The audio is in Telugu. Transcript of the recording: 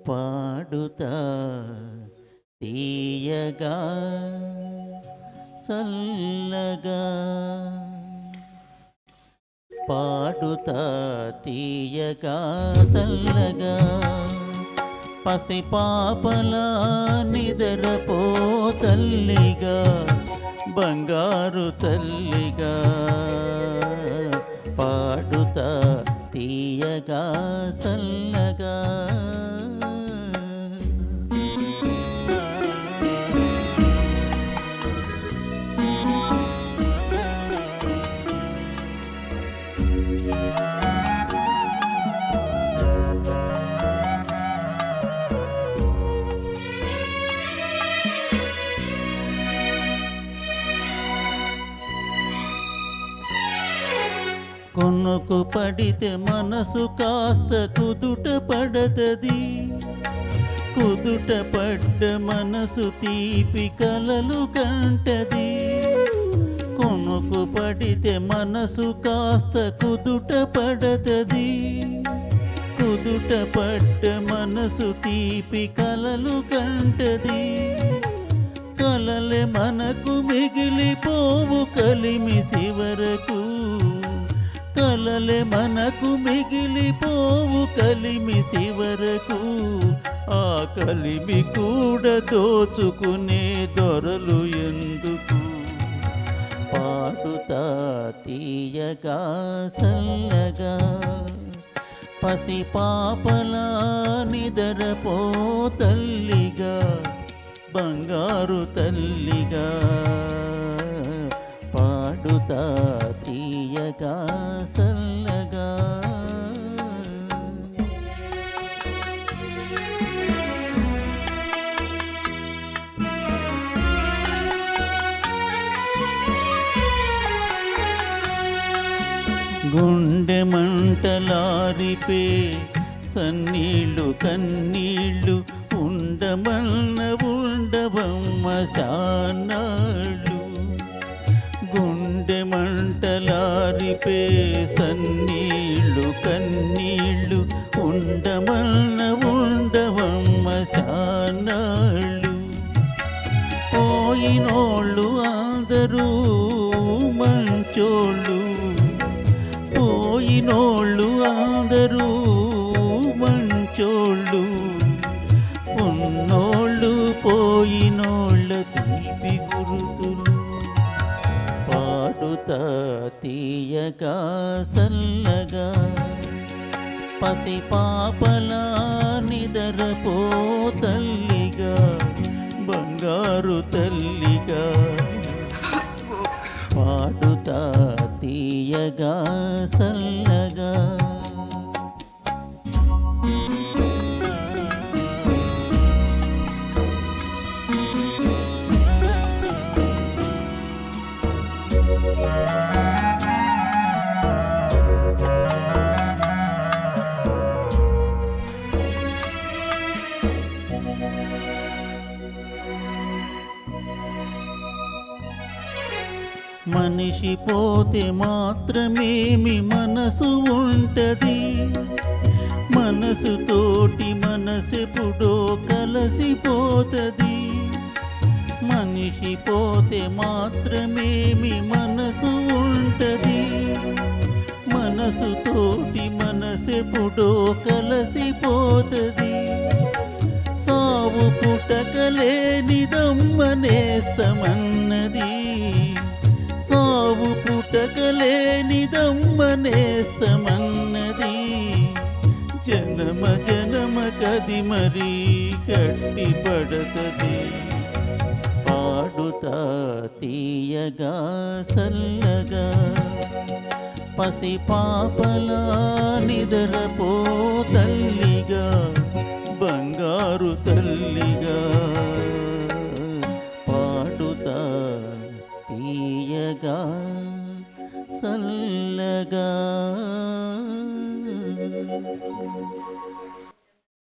పాడుతా తీయగా సల్లగా పాడుతా తీయగా సల్లగా పసిపాపలా నిదరపో తల్లిగా బంగారు తల్లిగా పాడుతా తీయగా సల్లగా కొనుకు పడితే మనసు కాస్త కుదుట పడతది, కుదుట పడ్డ మనసు తీపి కలలు కంటది. కొనుకు పడితే మనసు కాస్త కుదుట పడతది, కుదుట పడ్డ మనసు తీపి కలలు కంటది. కలలే మనకు మిగిలిపోవు కలిమి చివరకు, కలలే మనకు మిగిలిపోవు కలిమి చివరకు. ఆ కలిమి కూడా దోచుకునే దొరలు ఎందుకు? పాడుతా తీయగా సల్లగా పసిపాపలా నిదరపో తల్లిగా బంగారు తల్లిగా పాడుతా తీయగా సల్లగా. గుండె మంటలారిపే సన్నీళ్ళు కన్నీళ్ళు ఉండమన్న ఉండవమ్మ శానాళ్ళు. గుండె మంటలారిపే సన్నీళ్ళు కన్నీళ్ళు ఉండమన్న ఉండవమ్మ శానాళ్ళు. పోయినోళ్ళు అందరూ మంచోళ్ళు, పోయినోళ్ళు అందరూ మంచోళ్ళు. ఉన్నోళ్ళు పోయినోళ్ళ తీపి గురుతులు. పాడుతా తీయగా సల్లగా పసిపాపలా నిదరపో తల్లిగా బంగారు తల్లిగా పాడుతా తీయగా సల్లగా. మనిషి పోతే మాత్రమేమి మనసు ఉంటది, మనసుతోటి మనసెప్పుడో కలసిపోతది. మనిషి పోతే మాత్రమేమి మనసు ఉంటది, మనసుతోటి మనసెప్పుడో కలసిపోతది. సావు పుటకలేనిదమ్మ నేస్తమన్నది, సావు పుటకలేనిదమ్మ నేస్తమన్నది. జనమ జనమ కది మరీ గట్టి పడతది. పాడుతా తీయగా సల్లగా పసిపాపలా నిదరపో తల్లిగా బంగారు తల్లిగా పాడుతా తీయగా సల్లగా.